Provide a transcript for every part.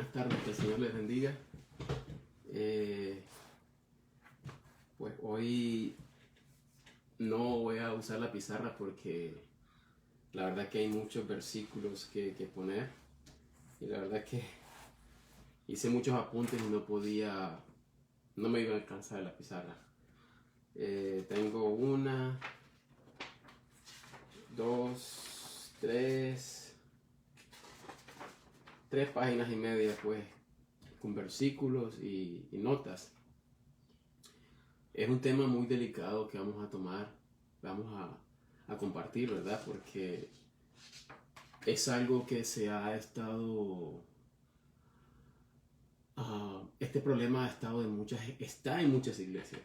Buenas tardes, que el Señor les bendiga. Pues hoy no voy a usar la pizarra porque la verdad que hay muchos versículos que poner y la verdad que hice muchos apuntes y no me iba a alcanzar la pizarra. Tengo una, dos, tres páginas y media pues con versículos y notas. Es un tema muy delicado que vamos a tomar, a compartir, ¿verdad? Porque es algo que se ha estado, este problema ha estado está en muchas iglesias.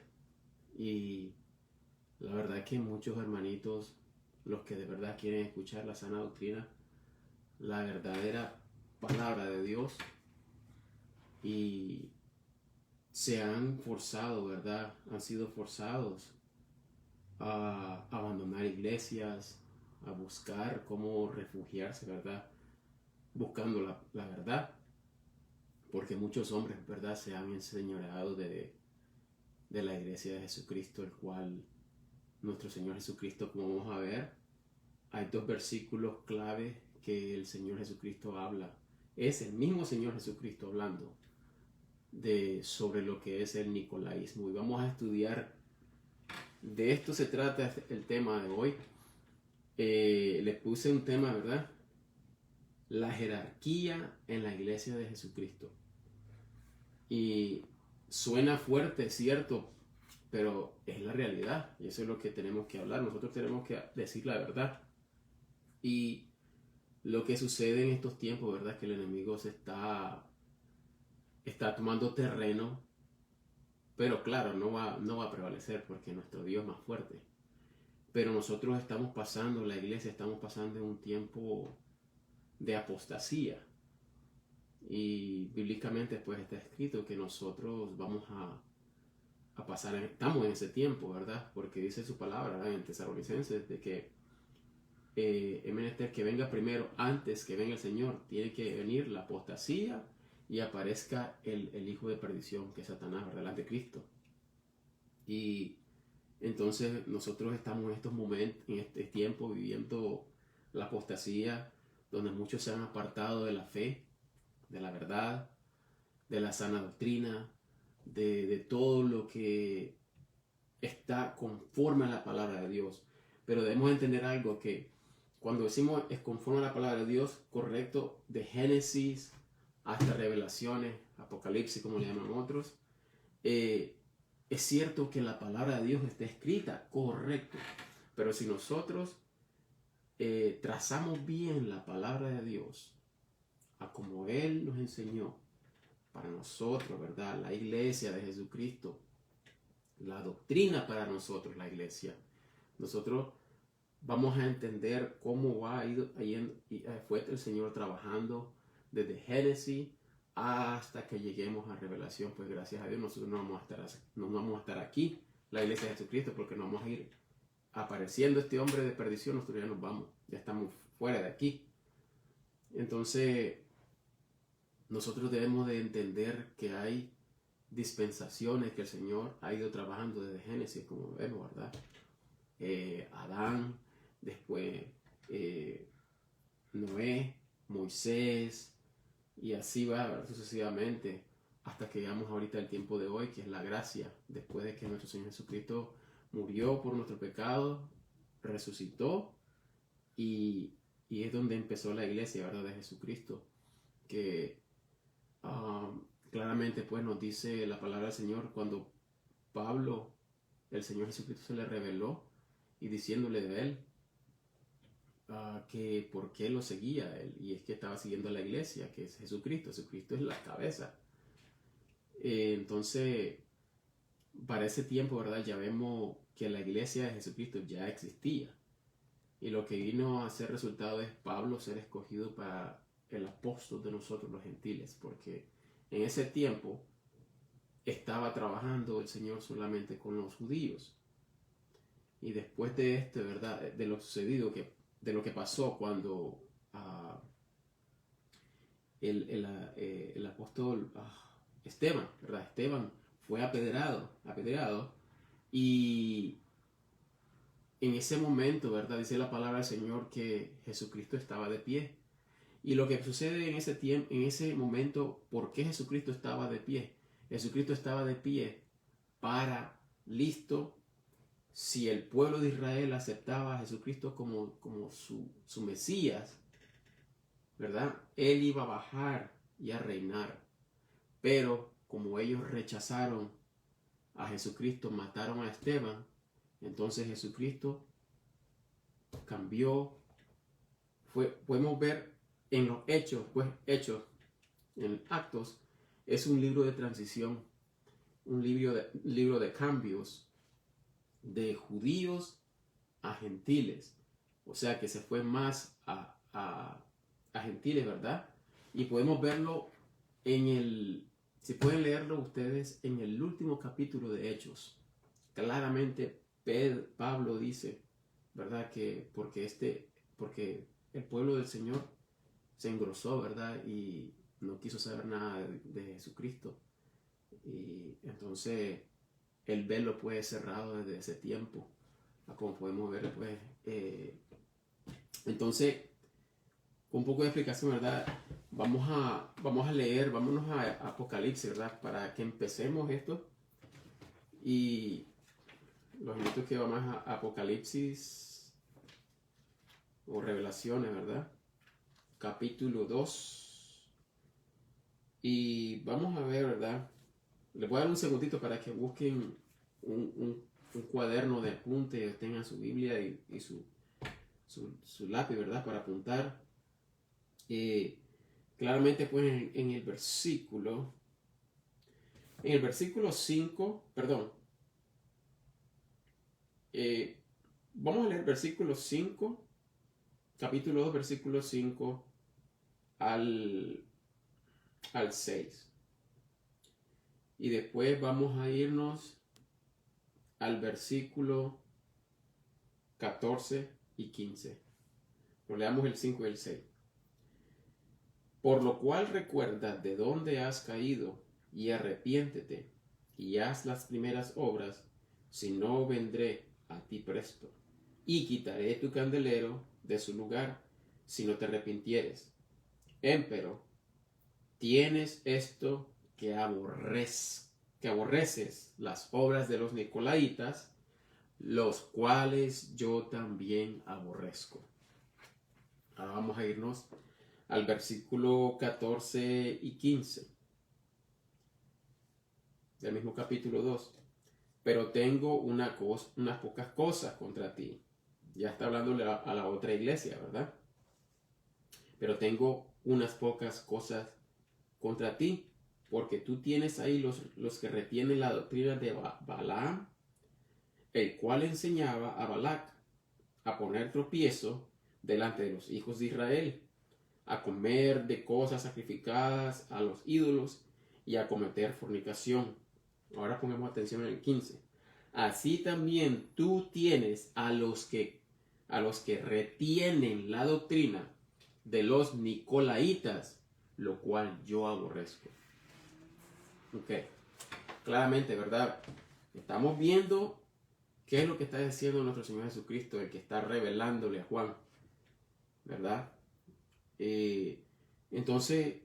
Y la verdad es que muchos hermanitos, los que de verdad quieren escuchar la sana doctrina, la verdadera palabra de Dios, y se han forzado, ¿verdad? Han sido forzados a abandonar iglesias, a buscar cómo refugiarse, ¿verdad? Buscando la verdad, porque muchos hombres, ¿verdad? Se han enseñoreado de la iglesia de Jesucristo, el cual nuestro Señor Jesucristo, como vamos a ver, hay dos versículos clave que el Señor Jesucristo habla. Es el mismo Señor Jesucristo hablando sobre lo que es el nicolaísmo, y vamos a estudiar. De esto se trata el tema de hoy. Le puse un tema, ¿verdad? La jerarquía en la iglesia de Jesucristo. Y suena fuerte, cierto, pero es la realidad. Y eso es lo que tenemos que hablar. Nosotros tenemos que decir la verdad. Y lo que sucede en estos tiempos, ¿verdad? Es que el enemigo está tomando terreno. Pero claro, no va a prevalecer porque nuestro Dios es más fuerte. Pero nosotros estamos pasando, la iglesia estamos pasando un tiempo de apostasía. Y bíblicamente pues está escrito que nosotros vamos a pasar, estamos en ese tiempo, ¿verdad? Porque dice su palabra, ¿verdad? En Tesalonicenses, de que es menester que venga primero, antes que venga el Señor, tiene que venir la apostasía y aparezca el hijo de perdición, que es Satanás, ¿verdad? El anticristo. Y entonces nosotros estamos en estos momentos, en este tiempo, viviendo la apostasía, donde muchos se han apartado de la fe, de la verdad, de la sana doctrina, de todo lo que está conforme a la palabra de Dios. Pero debemos entender algo, que cuando decimos es conforme a la palabra de Dios, correcto, de Génesis hasta Revelaciones, Apocalipsis, como le llaman otros, es cierto que la palabra de Dios está escrita, correcto, pero si nosotros trazamos bien la palabra de Dios a como Él nos enseñó, para nosotros, ¿verdad? La iglesia de Jesucristo, la doctrina para nosotros, la iglesia, nosotros vamos a entender cómo fue el Señor trabajando desde Génesis hasta que lleguemos a Revelación. Pues gracias a Dios nosotros no vamos a estar aquí, la iglesia de Jesucristo, porque no vamos a ir apareciendo este hombre de perdición. Nosotros ya nos vamos, ya estamos fuera de aquí. Entonces nosotros debemos de entender que hay dispensaciones que el Señor ha ido trabajando desde Génesis, como vemos, ¿verdad? Adán, después Noé, Moisés, y así va, ¿verdad? Sucesivamente, hasta que llegamos ahorita al tiempo de hoy, que es la gracia, después de que nuestro Señor Jesucristo murió por nuestro pecado, resucitó, y es donde empezó la iglesia, ¿verdad? De Jesucristo, que claramente pues nos dice la palabra del Señor cuando Pablo, el Señor Jesucristo se le reveló y diciéndole de él que por qué lo seguía él, y es que estaba siguiendo a la iglesia, que es Jesucristo. Jesucristo es la cabeza. Entonces para ese tiempo, ¿verdad? Ya vemos que la iglesia de Jesucristo ya existía, y lo que vino a ser resultado es Pablo ser escogido para el apóstol de nosotros los gentiles, porque en ese tiempo estaba trabajando el Señor solamente con los judíos. Y después de esto, ¿verdad? De lo sucedido, de lo que pasó cuando el apóstol Esteban, ¿verdad? Esteban fue apedreado y en ese momento, ¿verdad? Dice la palabra del Señor que Jesucristo estaba de pie. Y lo que sucede en ese tiempo, en ese momento, ¿por qué Jesucristo estaba de pie? Jesucristo estaba de pie para, listo, si el pueblo de Israel aceptaba a Jesucristo como su Mesías, ¿verdad? Él iba a bajar y a reinar. Pero como ellos rechazaron a Jesucristo, mataron a Esteban, entonces Jesucristo cambió. Podemos ver en los hechos, en Actos, es un libro de transición, un libro de cambios de judíos a gentiles. O sea que se fue más a gentiles, ¿verdad? Y podemos verlo si pueden leerlo ustedes en el último capítulo de Hechos. Claramente Pablo dice, ¿verdad? Que porque el pueblo del Señor se engrosó, ¿verdad? Y no quiso saber nada de Jesucristo. Y entonces el velo fue cerrado desde ese tiempo, como podemos ver, pues. Entonces, con un poco de explicación, ¿verdad? Vamos a leer, vámonos a Apocalipsis, ¿verdad? Para que empecemos esto. Y los minutos que vamos a Apocalipsis o Revelaciones, ¿verdad? Capítulo 2. Y vamos a ver, ¿verdad? Les voy a dar un segundito para que busquen un cuaderno de apunte, tengan su Biblia y su lápiz, ¿verdad? Para apuntar. Claramente, pues, en el versículo 5, perdón. Vamos a leer versículo 5, capítulo 2, versículo 5 al 6. Y después vamos a irnos al versículo 14 y 15. Lo leamos el 5 y el 6. Por lo cual recuerda de dónde has caído y arrepiéntete y haz las primeras obras, si no vendré a ti presto y quitaré tu candelero de su lugar si no te arrepintieres. Empero, tienes esto que aborreces las obras de los nicolaitas, los cuales yo también aborrezco. Ahora vamos a irnos al versículo 14 y 15 del mismo capítulo 2. Pero tengo unas pocas cosas contra ti. Ya está hablándole a la otra iglesia, ¿verdad? Pero tengo unas pocas cosas contra ti, porque tú tienes ahí los que retienen la doctrina de Balaam, el cual enseñaba a Balac a poner tropiezo delante de los hijos de Israel, a comer de cosas sacrificadas a los ídolos y a cometer fornicación. Ahora pongamos atención en el 15. Así también tú tienes a los que retienen la doctrina de los nicolaitas, lo cual yo aborrezco. Ok, claramente, ¿verdad? Estamos viendo qué es lo que está diciendo nuestro Señor Jesucristo, el que está revelándole a Juan, ¿verdad? Entonces,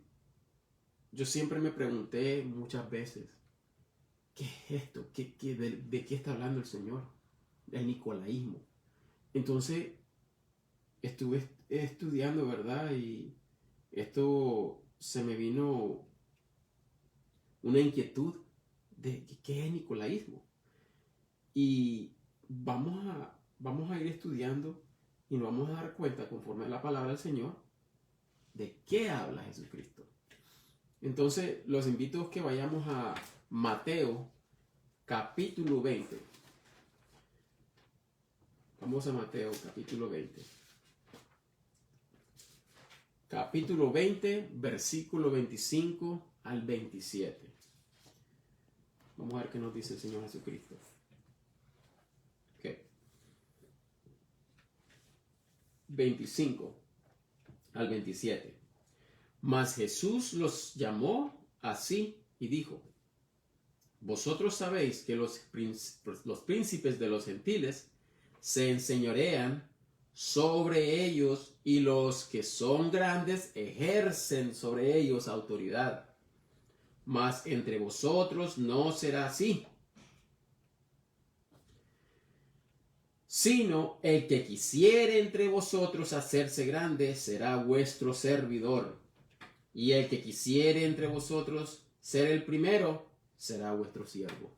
yo siempre me pregunté muchas veces, ¿qué es esto? ¿De qué está hablando el Señor? El nicolaísmo. Entonces, estuve estudiando, ¿verdad? Y esto se me vino una inquietud de qué es el nicolaísmo. Y vamos a ir estudiando y nos vamos a dar cuenta, conforme a la palabra del Señor, de qué habla Jesucristo. Entonces, los invito a que vayamos a Mateo, capítulo 20. Vamos a Mateo, capítulo 20. Capítulo 20, versículo 25 al 27. Vamos a ver qué nos dice el Señor Jesucristo. Okay. 25 al 27. Mas Jesús los llamó así y dijo: vosotros sabéis que los príncipes de los gentiles se enseñorean sobre ellos, y los que son grandes ejercen sobre ellos autoridad. Mas entre vosotros no será así, sino el que quisiere entre vosotros hacerse grande será vuestro servidor, y el que quisiere entre vosotros ser el primero será vuestro siervo.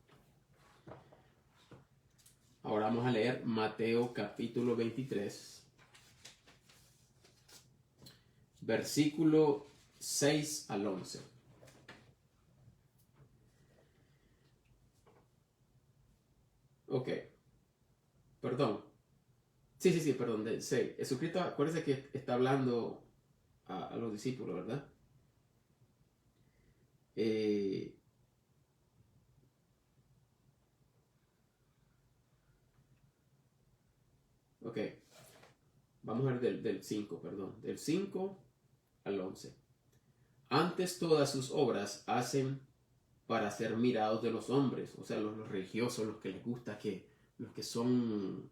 Ahora vamos a leer Mateo capítulo 23, versículo 6 al 11. Ok, perdón. Sí, perdón, del 6. Jesucristo, acuérdense que está hablando a los discípulos, ¿verdad? Ok, vamos a ver del 5, perdón, del 5 al 11. Antes todas sus obras hacen para ser mirados de los hombres, o sea, los religiosos, los que les gusta, los que son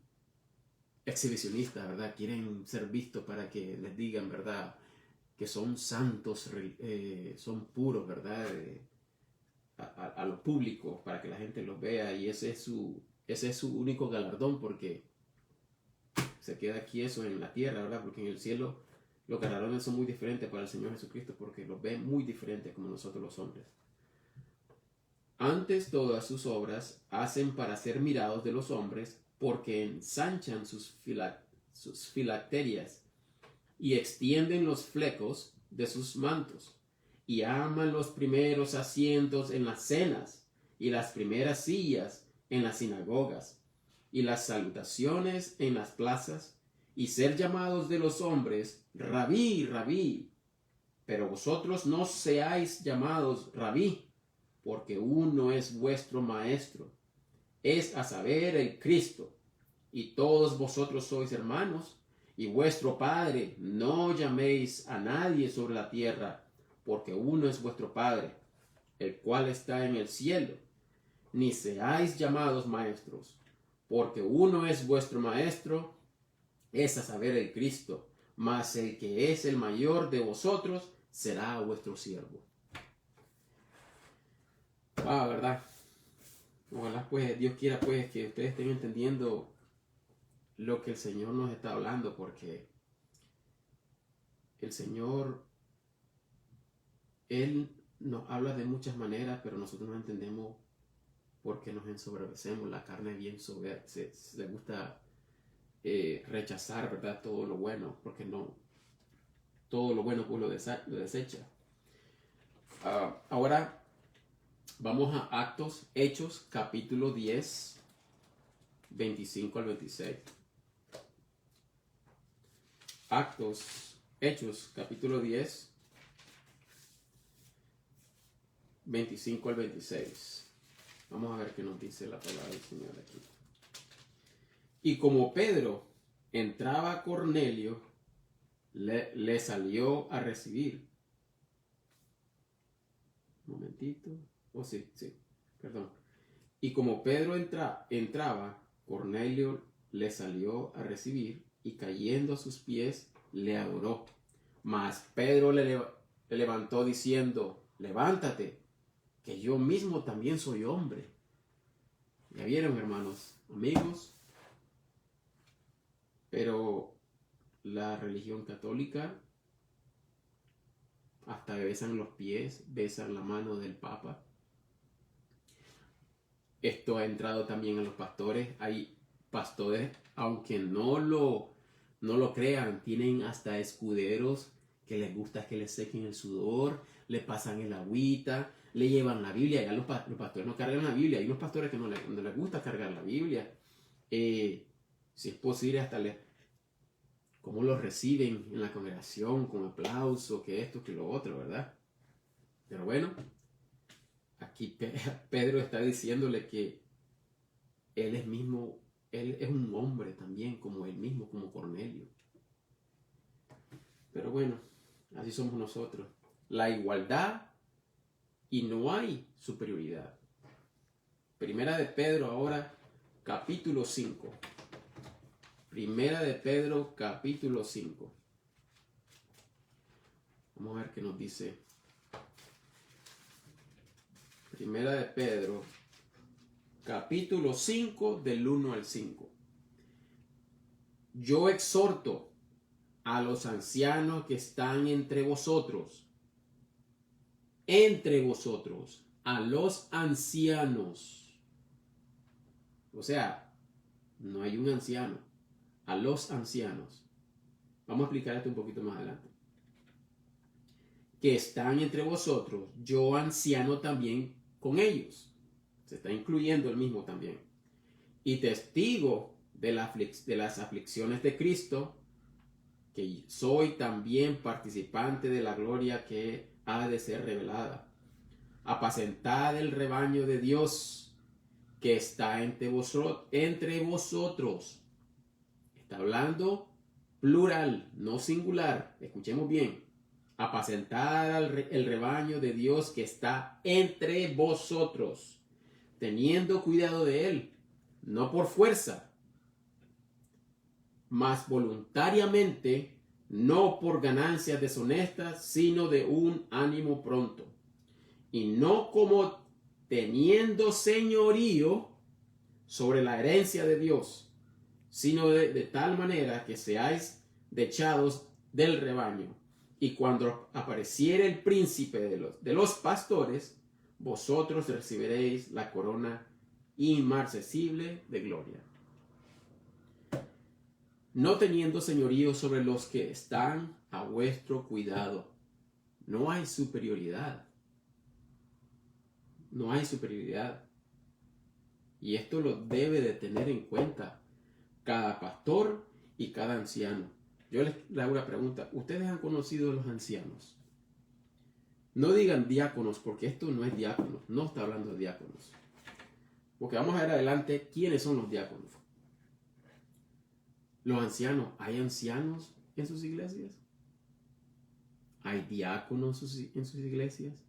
exhibicionistas, ¿verdad? Quieren ser vistos para que les digan, ¿verdad? Que son santos, son puros, ¿verdad? A lo público, para que la gente los vea, y ese es su único galardón, porque se queda aquí eso en la tierra, ¿verdad? Porque en el cielo los galardones son muy diferentes para el Señor Jesucristo, porque los ve muy diferentes como nosotros los hombres. Antes todas sus obras hacen para ser mirados de los hombres, porque ensanchan sus filacterias y extienden los flecos de sus mantos, y aman los primeros asientos en las cenas y las primeras sillas en las sinagogas y las salutaciones en las plazas, y ser llamados de los hombres Rabí, Rabí. Pero vosotros no seáis llamados Rabí, porque uno es vuestro maestro, es a saber, el Cristo, y todos vosotros sois hermanos, y vuestro Padre. No llaméis a nadie sobre la tierra, porque uno es vuestro Padre, el cual está en el cielo. Ni seáis llamados maestros, porque uno es vuestro maestro, es a saber, el Cristo, mas el que es el mayor de vosotros será vuestro siervo. ¿Verdad? Ojalá pues Dios quiera pues que ustedes estén entendiendo lo que el Señor nos está hablando, porque el Señor, Él nos habla de muchas maneras, pero nosotros no entendemos porque nos ensoberbecemos. La carne es bien soberbia, se gusta rechazar, ¿verdad? Todo lo bueno, porque no, todo lo bueno pues lo desecha. Ahora vamos a Hechos capítulo 10, 25 al 26. Hechos capítulo 10, 25 al 26. Vamos a ver qué nos dice la palabra del Señor aquí. Y como Pedro entraba, Cornelio le salió a recibir. Un momentito. Sí, perdón. Y como Pedro entraba, Cornelio le salió a recibir, y cayendo a sus pies le adoró. Mas Pedro le levantó diciendo: levántate, que yo mismo también soy hombre. Ya vieron, hermanos, amigos, pero la religión católica hasta besan los pies, besan la mano del Papa. Esto ha entrado también en los pastores. Hay pastores, aunque no lo crean, tienen hasta escuderos que les gusta que les sequen el sudor, le pasan el agüita, le llevan la Biblia. Ya los pastores no cargan la Biblia. Hay unos pastores que no les gusta cargar la Biblia. Si es posible, hasta cómo los reciben en la congregación, con aplauso, que esto, que lo otro, ¿verdad? Pero bueno, aquí Pedro está diciéndole que él es un hombre también, como él mismo, como Cornelio. Pero bueno, Así somos nosotros. La igualdad y no hay superioridad. Primera de Pedro ahora, capítulo 5. Primera de Pedro, capítulo 5. Vamos a ver qué nos dice. Primera de Pedro, capítulo 5, del 1 al 5. Yo exhorto a los ancianos que están entre vosotros, a los ancianos. O sea, no hay un anciano, a los ancianos. Vamos a explicar esto un poquito más adelante. Que están entre vosotros, yo anciano también con ellos. Se está incluyendo el mismo también. Y testigo de las aflicciones de Cristo, que soy también participante de la gloria que ha de ser revelada. Apacentad el rebaño de Dios que está entre vosotros. Está hablando plural, no singular. Escuchemos bien. Apacentad el rebaño de Dios que está entre vosotros, teniendo cuidado de él, no por fuerza, mas voluntariamente, no por ganancias deshonestas, sino de un ánimo pronto, y no como teniendo señorío sobre la herencia de Dios, sino de tal manera que seáis dechados del rebaño. Y cuando apareciere el príncipe de los pastores, vosotros recibiréis la corona inmarcesible de gloria. No teniendo señorío sobre los que están a vuestro cuidado. No hay superioridad. No hay superioridad. Y esto lo debe de tener en cuenta cada pastor y cada anciano. Yo les hago una pregunta. ¿Ustedes han conocido a los ancianos? No digan diáconos, porque esto no es diáconos. No está hablando de diáconos. Porque vamos a ver adelante quiénes son los diáconos. Los ancianos. ¿Hay ancianos en sus iglesias? ¿Hay diáconos en sus iglesias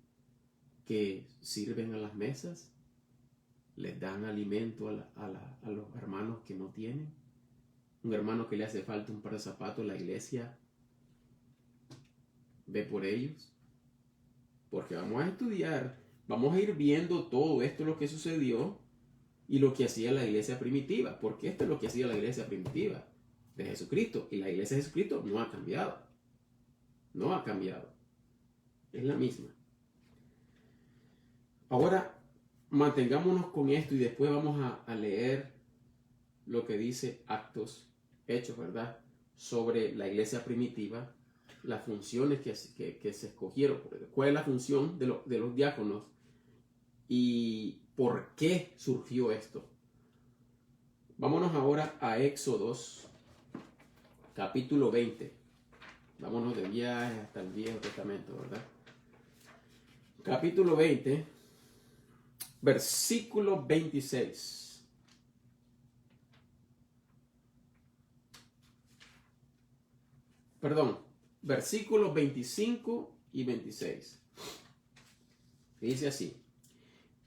que sirven a las mesas? ¿Les dan alimento a los hermanos que no tienen? Un hermano que le hace falta un par de zapatos, la iglesia ve por ellos. Porque vamos a estudiar, vamos a ir viendo todo esto, lo que sucedió y lo que hacía la iglesia primitiva. Porque esto es lo que hacía la iglesia primitiva de Jesucristo. Y la iglesia de Jesucristo no ha cambiado. No ha cambiado. Es la misma. Ahora, mantengámonos con esto y después vamos a leer lo que dice Hechos, ¿verdad? Sobre la iglesia primitiva, las funciones que se escogieron, cuál es la función de los diáconos y por qué surgió esto. Vámonos ahora a Éxodos, capítulo 20. Vámonos de viaje hasta el Viejo Testamento, ¿verdad? Capítulo 20, versículo 26. Perdón, versículos 25 y 26. Dice así: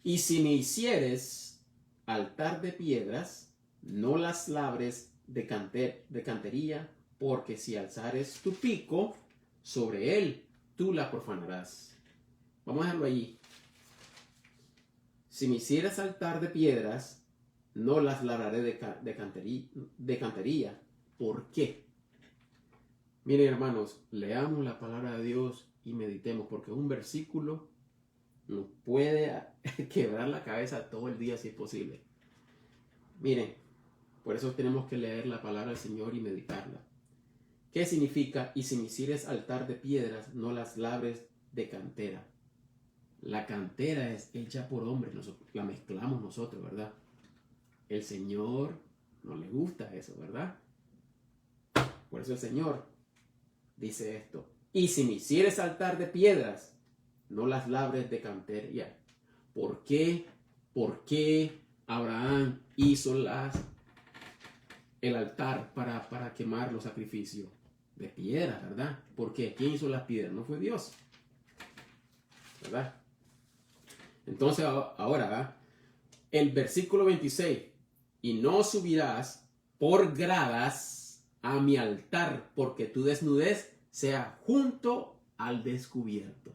y si me hicieres altar de piedras, no las labres de cantería, porque si alzares tu pico sobre él, tú la profanarás. Vamos a dejarlo allí. Si me hicieras altar de piedras, no las labraré de cantería. ¿Por qué? Miren, hermanos, leamos la palabra de Dios y meditemos, porque un versículo nos puede quebrar la cabeza todo el día si es posible. Miren, por eso tenemos que leer la palabra del Señor y meditarla. ¿Qué significa? Y si me hicieres altar de piedras, no las labres de cantera. La cantera es hecha por hombres, la mezclamos nosotros, ¿verdad? El Señor no le gusta eso, ¿verdad? Por eso el Señor dice esto: y si me hicieres altar de piedras, no las labres de cantería. ¿Por qué? ¿Por qué Abraham hizo el altar para quemar los sacrificios de piedra, ¿verdad? Porque ¿quién hizo las piedras? No fue Dios, ¿verdad? Entonces ahora, ¿verdad? El versículo 26, y no subirás por gradas a mi altar, porque tu desnudez sea junto al descubierto.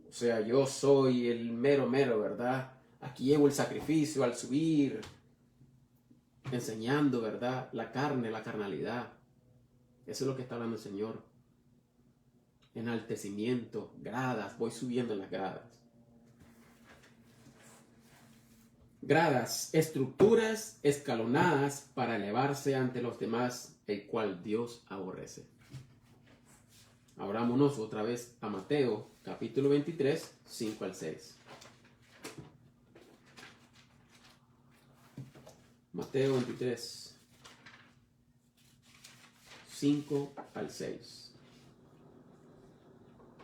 O sea, yo soy el mero, ¿verdad? Aquí llevo el sacrificio al subir, enseñando, ¿verdad? La carne, la carnalidad. Eso es lo que está hablando el Señor. Enaltecimiento, gradas, voy subiendo las gradas. Gradas, estructuras escalonadas para elevarse ante los demás, el cual Dios aborrece. Abrámonos otra vez a Mateo, capítulo 23, 5 al 6. Mateo 23, 5 al 6.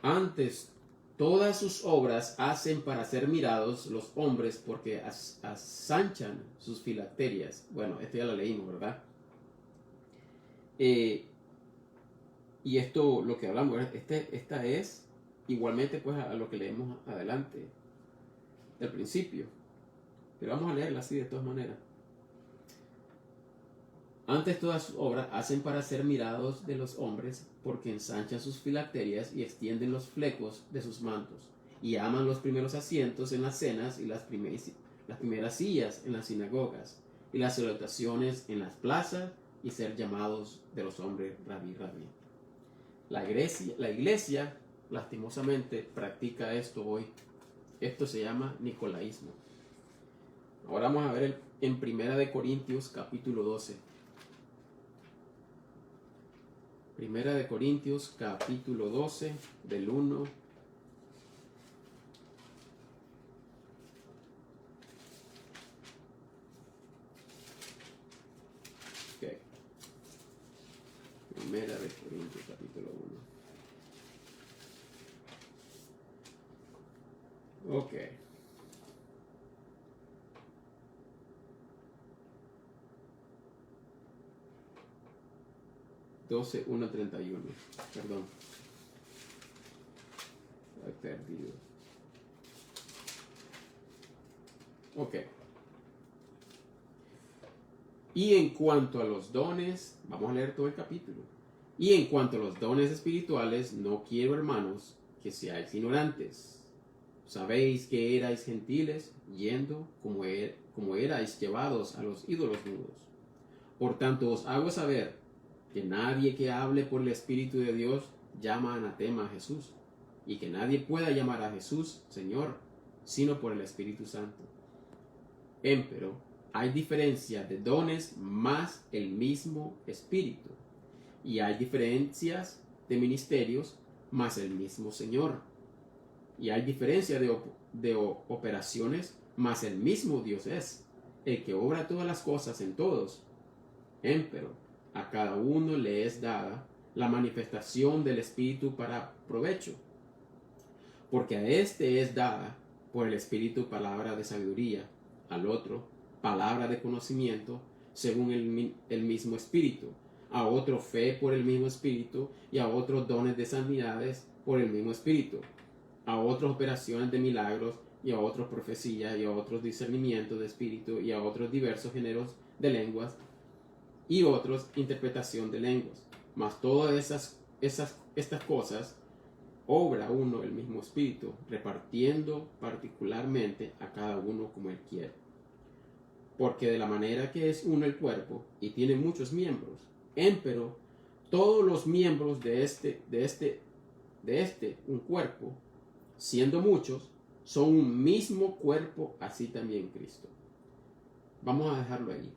Antes, todas sus obras hacen para ser mirados los hombres porque asanchan sus filacterias. Bueno, esto ya lo leímos, ¿verdad? Y esto, lo que hablamos, esta es igualmente pues a lo que leemos adelante, del principio. Pero vamos a leerla así de todas maneras. Antes todas sus obras hacen para ser mirados de los hombres, porque ensanchan sus filacterias y extienden los flecos de sus mantos, y aman los primeros asientos en las cenas y las primeras sillas en las sinagogas, y las salutaciones en las plazas, y ser llamados de los hombres rabí, rabí. La iglesia, lastimosamente, practica esto hoy. Esto se llama nicolaísmo. Ahora vamos a ver en 1 Corintios capítulo 12. 1 Corintios capítulo 12 del 1 okay. 1 Corintios capítulo 1. Ok. 12, 1, 31. Perdón. He perdido. Ok. Y en cuanto a los dones, vamos a leer todo el capítulo. Y en cuanto a los dones espirituales, no quiero, hermanos, que seáis ignorantes. Sabéis que erais gentiles, yendo como erais llevados a los ídolos mudos. Por tanto, os hago saber que nadie que hable por el Espíritu de Dios llama anatema a Jesús, y que nadie pueda llamar a Jesús Señor, sino por el Espíritu Santo. Empero, hay diferencia de dones, más el mismo Espíritu, y hay diferencias de ministerios, más el mismo Señor, y hay diferencia de operaciones, más el mismo Dios es, el que obra todas las cosas en todos. Empero, a cada uno le es dada la manifestación del Espíritu para provecho, porque a este es dada por el Espíritu palabra de sabiduría, al otro palabra de conocimiento según el mismo Espíritu, a otro fe por el mismo Espíritu, y a otros dones de sanidades por el mismo Espíritu, a otras operaciones de milagros, y a otros profecías, y a otros discernimientos de espíritu, y a otros diversos géneros de lenguas, y otros interpretación de lenguas. Mas todas estas cosas obra uno el mismo Espíritu, repartiendo particularmente a cada uno como él quiere. Porque de la manera que es uno el cuerpo, y tiene muchos miembros, empero todos los miembros de este un cuerpo, siendo muchos, son un mismo cuerpo, así también Cristo. Vamos a dejarlo ahí.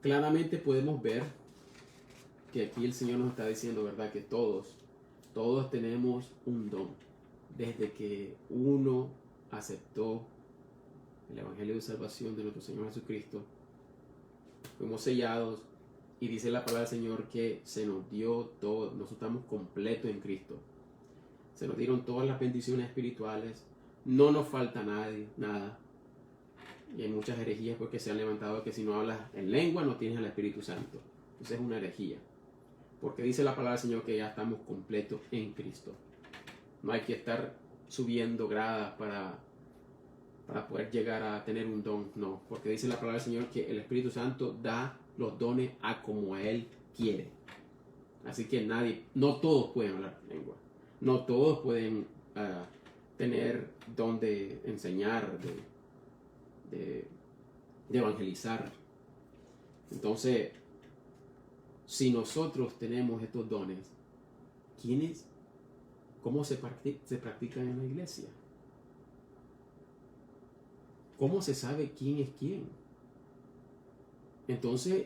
Claramente podemos ver que aquí el Señor nos está diciendo, ¿verdad? Que todos tenemos un don. Desde que uno aceptó el Evangelio de Salvación de nuestro Señor Jesucristo, fuimos sellados, y dice la palabra del Señor que se nos dio todo, nosotros estamos completos en Cristo. Se nos dieron todas las bendiciones espirituales, no nos falta nada. Y hay muchas herejías porque se han levantado que si no hablas en lengua no tienes al Espíritu Santo. Entonces es una herejía. Porque dice la palabra del Señor que ya estamos completos en Cristo. No hay que estar subiendo gradas para poder llegar a tener un don. No, porque dice la palabra del Señor que el Espíritu Santo da los dones a como a Él quiere. Así que no todos pueden hablar lengua. No todos pueden tener don de enseñar, de evangelizar. Entonces, si nosotros tenemos estos dones, ¿cómo se practican en la iglesia? ¿Cómo se sabe quién es quién? Entonces,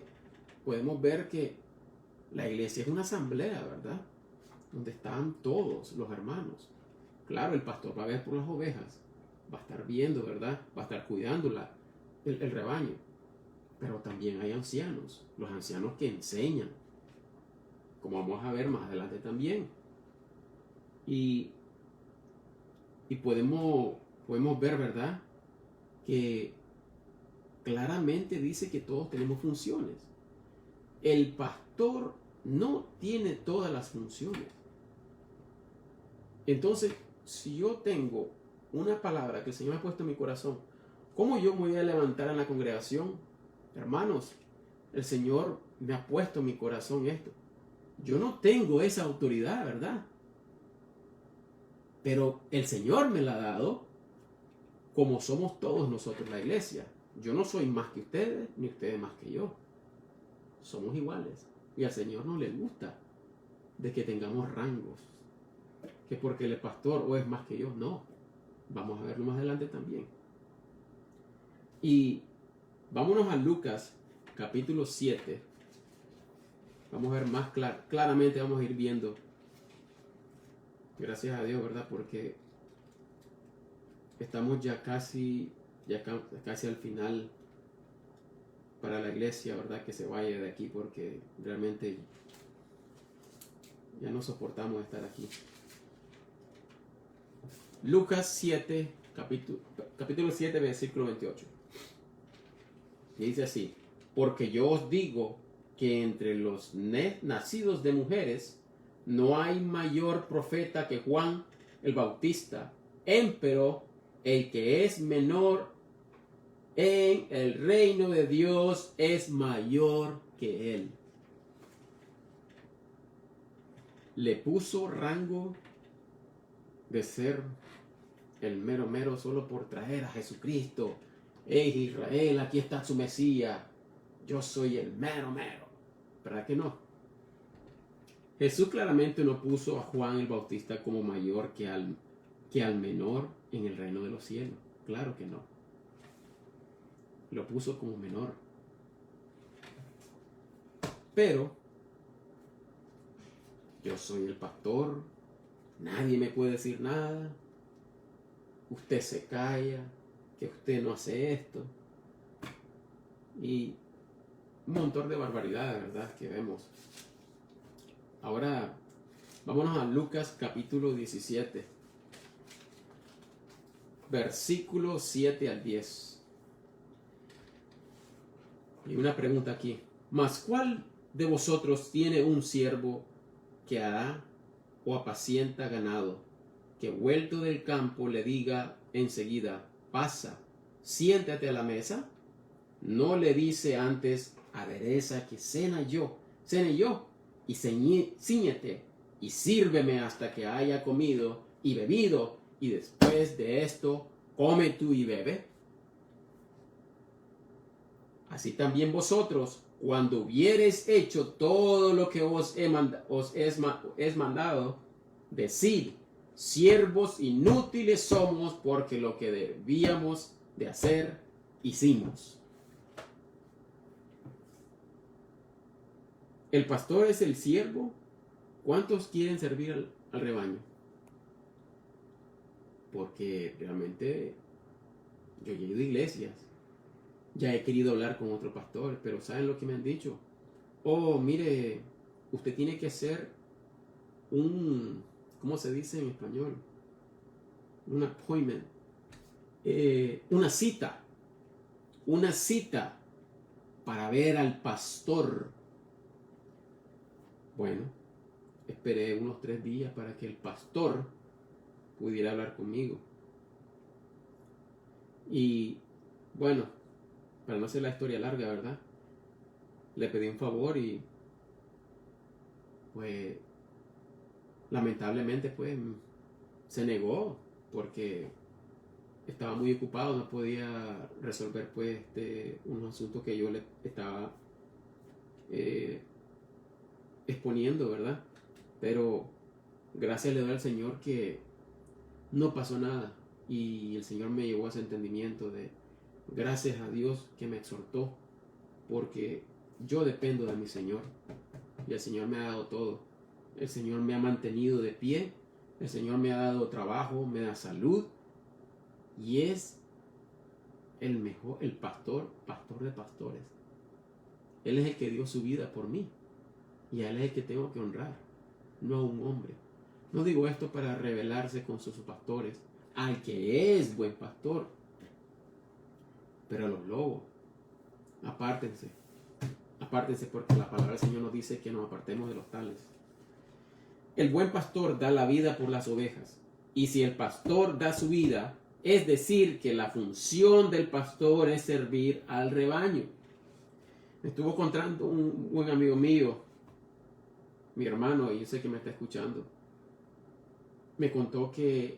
podemos ver que la iglesia es una asamblea, ¿verdad? Donde están todos los hermanos. Claro, el pastor va a ver por las ovejas, va a estar viendo, ¿verdad? Va a estar cuidando el rebaño. Pero también hay ancianos, los ancianos que enseñan, como vamos a ver más adelante también. Y podemos ver, ¿verdad? Que claramente dice que todos tenemos funciones. El pastor no tiene todas las funciones. Entonces, si yo tengo una palabra que el Señor ha puesto en mi corazón, ¿cómo yo me voy a levantar en la congregación? Hermanos, el Señor me ha puesto en mi corazón esto. Yo no tengo esa autoridad, ¿verdad? Pero el Señor me la ha dado, como somos todos nosotros la iglesia. Yo no soy más que ustedes, ni ustedes más que yo. Somos iguales. Y al Señor no le gusta de que tengamos rangos. Que porque el pastor o es más que yo, no. Vamos a verlo más adelante también. Y vámonos a Lucas, capítulo 7. Vamos a ver más claramente, vamos a ir viendo. Gracias a Dios, ¿verdad? Porque estamos ya casi al final para la iglesia, ¿verdad? Que se vaya de aquí porque realmente ya no soportamos estar aquí. Lucas 7, capítulo 7, versículo 28. Y dice así: porque yo os digo que entre los nacidos de mujeres no hay mayor profeta que Juan el Bautista, empero el que es menor en el reino de Dios es mayor que él. Le puso rango de ser el mero solo por traer a Jesucristo. Hey Israel, aquí está su Mesías. Yo soy el mero. ¿Verdad que no? Jesús claramente no puso a Juan el Bautista como mayor que al menor en el reino de los cielos. Claro que no. Lo puso como menor. Pero yo soy el pastor. Nadie me puede decir nada. Usted se calla. Que usted no hace esto. Y un montón de barbaridades, ¿verdad? Que vemos. Ahora, vámonos a Lucas capítulo 17. Versículo 7 al 10. Y una pregunta aquí. ¿Mas cuál de vosotros tiene un siervo que hará o apacienta ganado, que vuelto del campo le diga enseguida, pasa, siéntate a la mesa? ¿No le dice antes, adereza que cene yo, y cíñete, y sírveme hasta que haya comido y bebido, y después de esto, come tú y bebe? Así también vosotros, cuando hubiereis hecho todo lo que os es mandado, decid, siervos inútiles somos, porque lo que debíamos de hacer, hicimos. El pastor es el siervo. ¿Cuántos quieren servir al rebaño? Porque realmente yo he ido a iglesias. Ya he querido hablar con otro pastor, pero ¿saben lo que me han dicho? Oh, mire, usted tiene que hacer ¿cómo se dice en español? Un appointment. Una cita. una cita para ver al pastor. Bueno, esperé unos 3 días para que el pastor pudiera hablar conmigo. Y bueno, para no hacer la historia larga, ¿verdad? Le pedí un favor y pues lamentablemente pues se negó porque estaba muy ocupado, no podía resolver pues unos asuntos que yo le estaba exponiendo, ¿verdad? Pero gracias le doy al Señor que no pasó nada y el Señor me llevó a ese entendimiento de gracias a Dios que me exhortó, porque yo dependo de mi Señor y el Señor me ha dado todo. El Señor me ha mantenido de pie, el Señor me ha dado trabajo, me da salud y es el mejor, el pastor de pastores. Él es el que dio su vida por mí y a Él es el que tengo que honrar, no a un hombre. No digo esto para rebelarse con sus pastores, al que es buen pastor, pero a los lobos, apártense porque la palabra del Señor nos dice que nos apartemos de los tales. El buen pastor da la vida por las ovejas, y si el pastor da su vida, es decir, que la función del pastor es servir al rebaño. Me estuvo contando un buen amigo mío, mi hermano, y yo sé que me está escuchando. Me contó que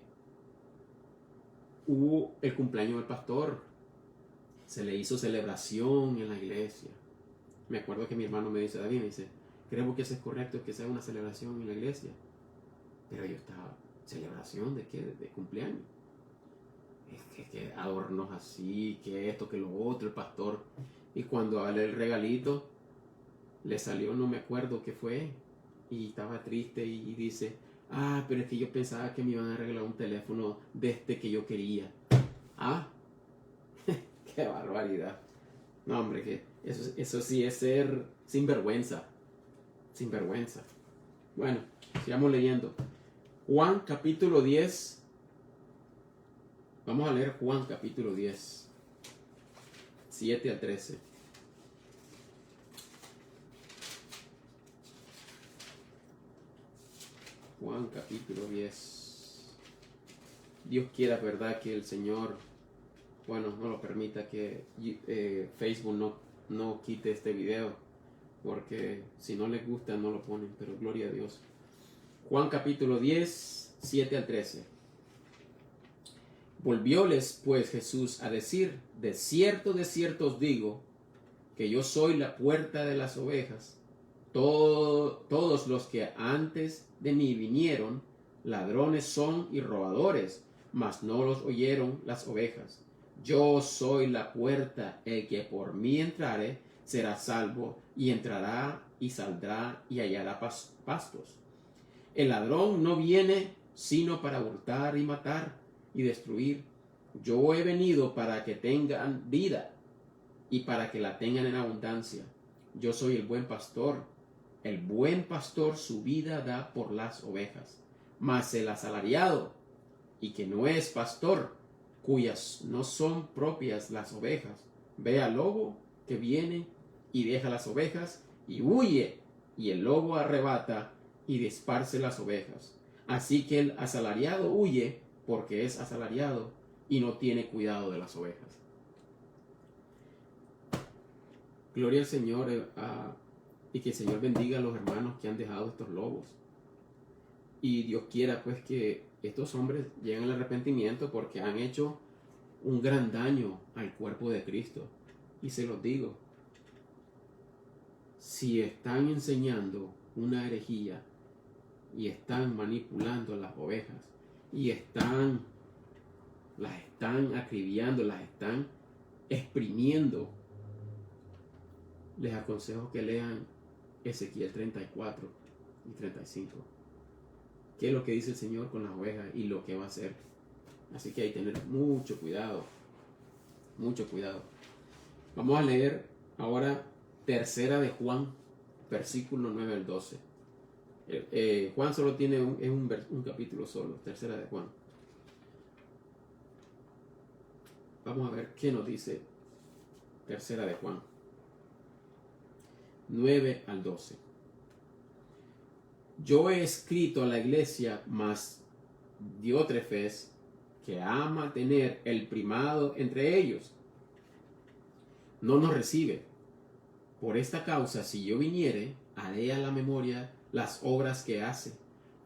hubo el cumpleaños del pastor, se le hizo celebración en la iglesia. Me acuerdo que mi hermano me dice, David, me dice, creo que eso es correcto, que sea una celebración en la iglesia. Pero yo estaba, ¿celebración de qué? ¿De cumpleaños? Es que adornos así, que esto, que lo otro, el pastor. Y cuando hablé el regalito, le salió, no me acuerdo qué fue, y estaba triste y dice, pero es que yo pensaba que me iban a regalar un teléfono de este que yo quería. Qué barbaridad. No, hombre, que eso sí es ser sinvergüenza. Sinvergüenza. Bueno, sigamos leyendo. Juan capítulo 10. Vamos a leer Juan capítulo 10. 7 al 13. Juan capítulo 10. Dios quiera, ¿verdad? Que el Señor, bueno, no lo permita que Facebook no quite este video, porque si no les gusta no lo ponen, pero gloria a Dios. Juan capítulo 10, 7 al 13. Volvióles pues Jesús a decir, de cierto os digo, que yo soy la puerta de las ovejas. Todos los que antes de mí vinieron, ladrones son y robadores, mas no los oyeron las ovejas. Yo soy la puerta, el que por mí entrare será salvo, y entrará y saldrá y hallará pastos. El ladrón no viene sino para hurtar y matar y destruir. Yo he venido para que tengan vida y para que la tengan en abundancia. Yo soy el buen pastor. El buen pastor su vida da por las ovejas. Mas el asalariado, y que no es pastor, cuyas no son propias las ovejas, ve al lobo que viene y deja las ovejas y huye, y el lobo arrebata y disparce las ovejas. Así que el asalariado huye porque es asalariado y no tiene cuidado de las ovejas. Gloria al Señor y que el Señor bendiga a los hermanos que han dejado estos lobos. Y Dios quiera pues que estos hombres lleguen al arrepentimiento porque han hecho un gran daño al cuerpo de Cristo. Y se los digo, si están enseñando una herejía y están manipulando a las ovejas y las están acribillando, las están exprimiendo, les aconsejo que lean Ezequiel 34 y 35. ¿Qué es lo que dice el Señor con las ovejas y lo que va a hacer? Así que hay que tener mucho cuidado. Mucho cuidado. Vamos a leer ahora tercera de Juan, versículo 9 al 12. Juan solo tiene un capítulo solo, tercera de Juan. Vamos a ver qué nos dice Tercera de Juan 9 al 12. Yo he escrito a la iglesia, mas Diótrefes, que ama tener el primado entre ellos, no nos recibe. Por esta causa, si yo viniere, haré a la memoria las obras que hace,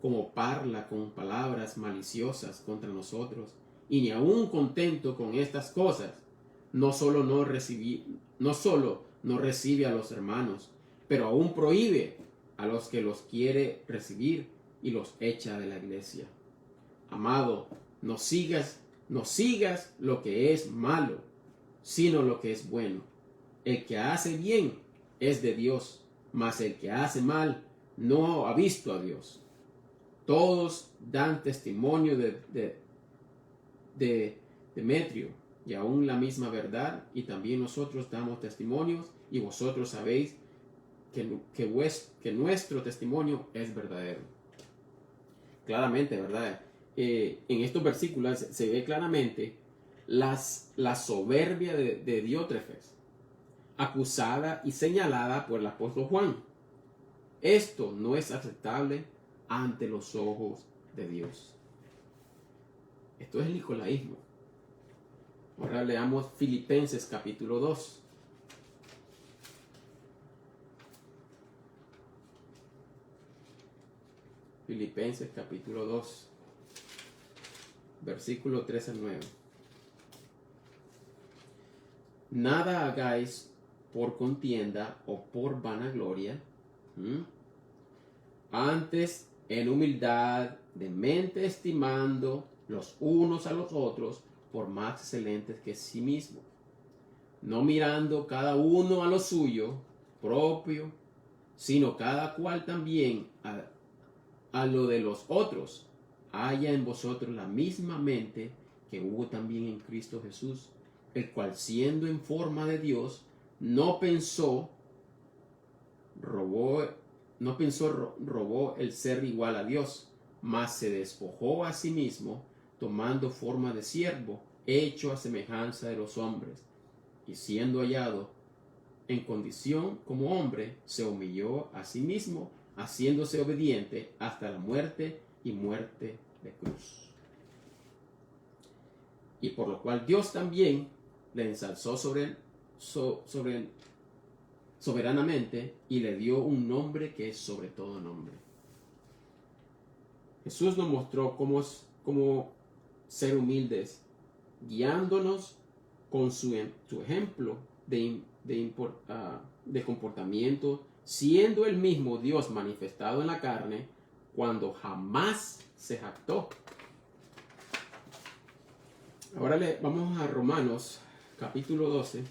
como parla con palabras maliciosas contra nosotros, y ni aun contento con estas cosas, no solo no recibe a los hermanos, pero aún prohíbe a los que los quiere recibir y los echa de la iglesia. Amado, no sigas lo que es malo, sino lo que es bueno. El que hace bien es de Dios, mas el que hace mal no ha visto a Dios. Todos dan testimonio de Demetrio, y aún la misma verdad, y también nosotros damos testimonios, y vosotros sabéis que nuestro testimonio es verdadero. Claramente, ¿verdad? En estos versículos se ve claramente la soberbia de Diótrefes, acusada y señalada por el apóstol Juan. Esto no es aceptable ante los ojos de Dios. Esto es el nicolaísmo. Ahora leamos Filipenses capítulo 2. Filipenses capítulo 2, versículo 3 al 9. Nada hagáis por contienda o por vanagloria, antes en humildad de mente estimando los unos a los otros por más excelentes que sí mismo, no mirando cada uno a lo suyo propio, sino cada cual también a lo de los otros. Haya en vosotros la misma mente que hubo también en Cristo Jesús, el cual siendo en forma de Dios, no pensó robó el ser igual a Dios, mas se despojó a sí mismo, tomando forma de siervo, hecho a semejanza de los hombres, y siendo hallado en condición como hombre, se humilló a sí mismo, haciéndose obediente hasta la muerte y muerte de cruz. Y por lo cual Dios también le ensalzó soberanamente y le dio un nombre que es sobre todo nombre. Jesús nos mostró cómo ser humildes, guiándonos con su ejemplo de comportamiento, siendo el mismo Dios manifestado en la carne, cuando jamás se jactó. Ahora vamos a Romanos capítulo 12.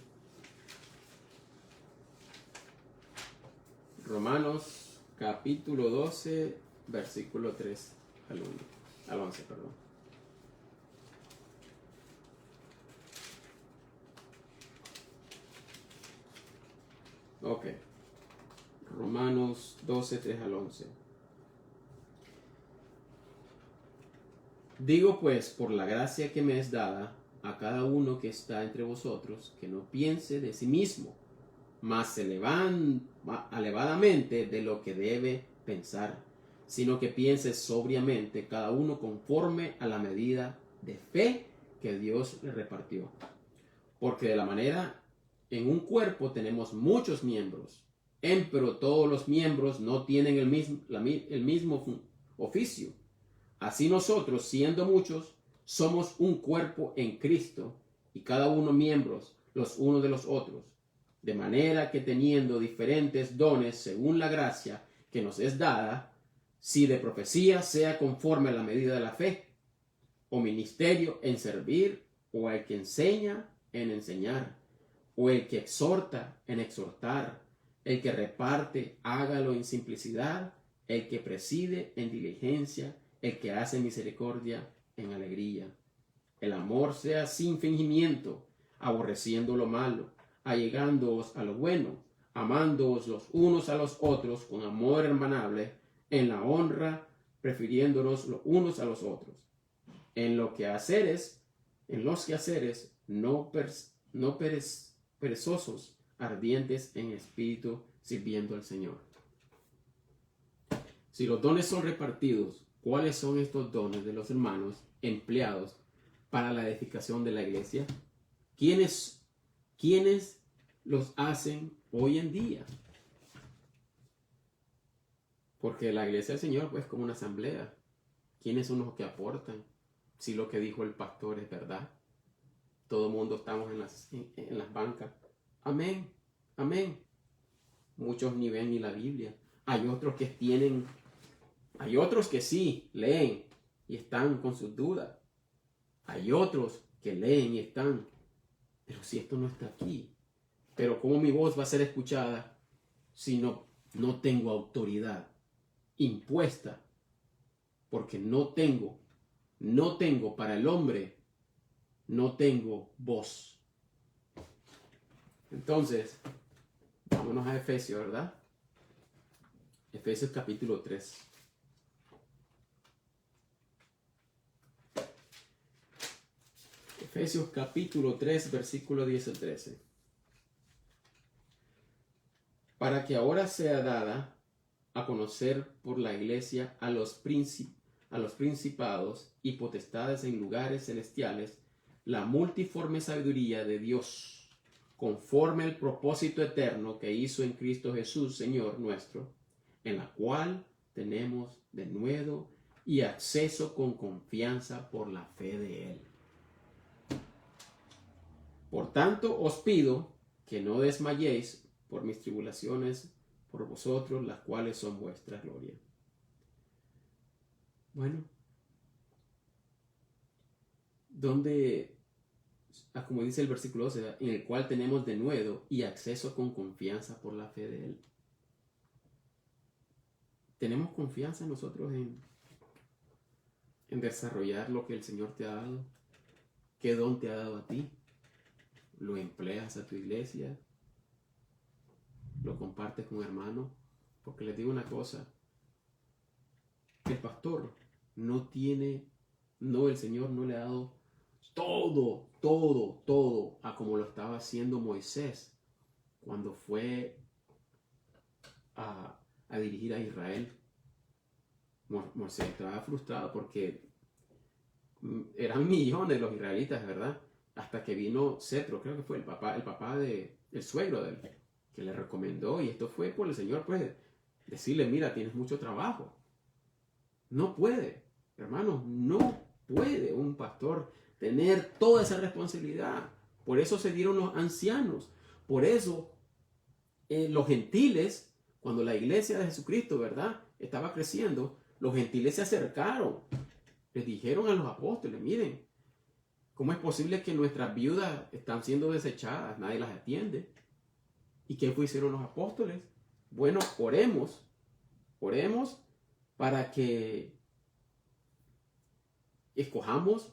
Romanos capítulo 12, versículo 3 al 11, perdón. Ok. Romanos 12, 3 al 11. Digo pues, por la gracia que me es dada, a cada uno que está entre vosotros, que no piense de sí mismo, más elevadamente de lo que debe pensar, sino que piense sobriamente cada uno conforme a la medida de fe que Dios le repartió. Porque de la manera en un cuerpo tenemos muchos miembros, pero todos los miembros no tienen el mismo oficio. Así nosotros, siendo muchos, somos un cuerpo en Cristo, y cada uno miembros los unos de los otros. De manera que teniendo diferentes dones según la gracia que nos es dada, si de profecía sea conforme a la medida de la fe, o ministerio en servir, o el que enseña en enseñar, o el que exhorta en exhortar, el que reparte hágalo en simplicidad, el que preside en diligencia, el que hace misericordia en alegría. El amor sea sin fingimiento, aborreciendo lo malo, allegándoos a lo bueno, amándoos los unos a los otros con amor hermanable, en la honra, prefiriéndonos los unos a los otros. En los quehaceres, no perezosos, ardientes en espíritu, sirviendo al Señor. Si los dones son repartidos, ¿cuáles son estos dones de los hermanos empleados para la edificación de la iglesia? ¿Quiénes los hacen hoy en día? Porque la iglesia del Señor, pues, como una asamblea. ¿Quiénes son los que aportan? Si lo que dijo el pastor es verdad. Todo el mundo estamos en las bancas. Amén, amén. Muchos ni ven ni la Biblia. Hay otros que sí leen y están con sus dudas. Hay otros que leen y están, pero si esto no está aquí. Pero ¿cómo mi voz va a ser escuchada si no tengo autoridad impuesta? Porque no tengo para el hombre, no tengo voz. Entonces, vámonos a Efesios, ¿verdad? Efesios capítulo 3. Efesios capítulo 3, versículo 10 al 13. Para que ahora sea dada a conocer por la iglesia a los principados y potestades en lugares celestiales la multiforme sabiduría de Dios, conforme al propósito eterno que hizo en Cristo Jesús, Señor nuestro, en la cual tenemos denuedo y acceso con confianza por la fe de Él. Por tanto, os pido que no desmayéis por mis tribulaciones por vosotros, las cuales son vuestra gloria. Bueno, donde, como dice el versículo 12, en el cual tenemos denuedo y acceso con confianza por la fe de Él. ¿Tenemos confianza nosotros en desarrollar lo que el Señor te ha dado? ¿Qué don te ha dado a ti? ¿Lo empleas a tu iglesia? ¿Lo compartes con hermanos? Porque les digo una cosa, el pastor el Señor no le ha dado todo a como lo estaba haciendo Moisés cuando fue a dirigir a Israel. Moisés estaba frustrado porque eran millones los israelitas, ¿verdad? Hasta que vino Cetro, creo que fue el papá el suegro de él, que le recomendó, y esto fue por el Señor, pues, decirle, mira, tienes mucho trabajo. No puede, hermanos, no puede un pastor tener toda esa responsabilidad. Por eso se dieron los ancianos. Por eso los gentiles, cuando la iglesia de Jesucristo, ¿verdad?, estaba creciendo, los gentiles se acercaron. Les dijeron a los apóstoles, miren, ¿cómo es posible que nuestras viudas están siendo desechadas? Nadie las atiende. ¿Y qué hicieron los apóstoles? Bueno, oremos para que escojamos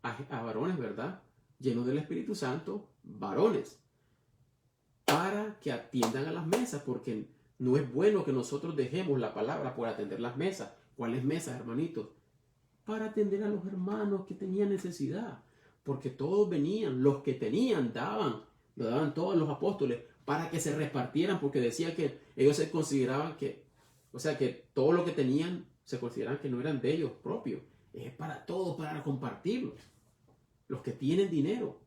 a varones, ¿verdad?, llenos del Espíritu Santo, varones, para que atiendan a las mesas, porque no es bueno que nosotros dejemos la palabra por atender las mesas. ¿Cuáles mesas, hermanitos? Para atender a los hermanos que tenían necesidad, porque todos venían, los que tenían lo daban todos los apóstoles para que se repartieran, porque decía que ellos se consideraban que todo lo que tenían se consideraban que no eran de ellos propios, es para todos, para compartirlos. Los que tienen dinero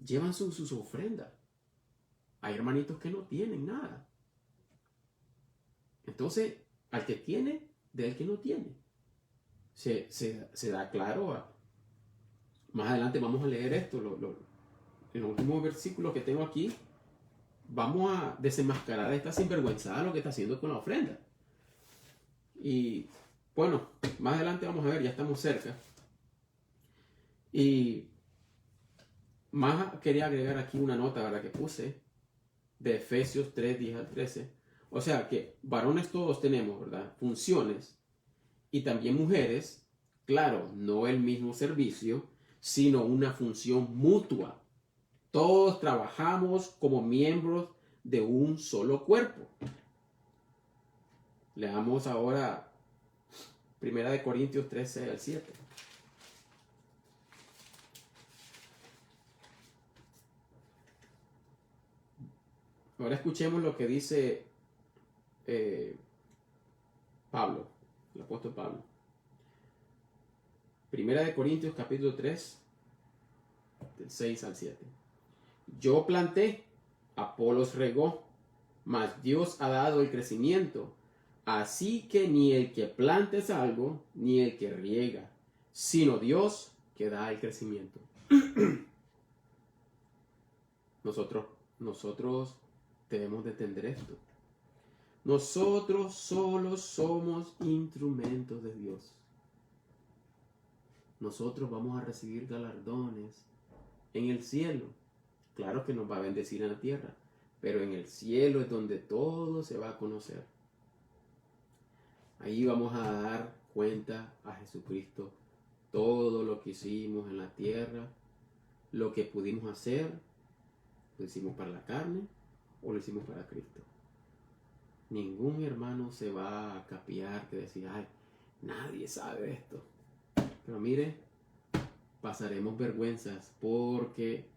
llevan sus ofrendas. Hay hermanitos que no tienen nada. Entonces, al que tiene, del que no tiene. Se da claro. Más adelante vamos a leer esto. En el último versículo que tengo aquí, vamos a desenmascarar a esta sinvergüenzada lo que está haciendo con la ofrenda. Y bueno, más adelante vamos a ver, ya estamos cerca. Y más quería agregar aquí una nota, ¿verdad?, que puse de Efesios 3, 10 al 13. O sea que varones todos tenemos, ¿verdad?, funciones, y también mujeres, claro, no el mismo servicio, sino una función mutua. Todos trabajamos como miembros de un solo cuerpo. Leamos ahora 1 Corintios 13 al 7. Ahora escuchemos lo que dice Pablo, el apóstol Pablo. Primera de Corintios capítulo 3, del 6 al 7. Yo planté, Apolos regó, mas Dios ha dado el crecimiento. Así que ni el que planta es algo, ni el que riega, sino Dios que da el crecimiento. Nosotros debemos de entender esto. Nosotros solo somos instrumentos de Dios. Nosotros vamos a recibir galardones en el cielo. Claro que nos va a bendecir en la tierra, pero en el cielo es donde todo se va a conocer. Ahí vamos a dar cuenta a Jesucristo todo lo que hicimos en la tierra, lo que pudimos hacer, lo hicimos para la carne o lo hicimos para Cristo. Ningún hermano se va a capiar que decir, ay, nadie sabe esto. Pero mire, pasaremos vergüenzas porque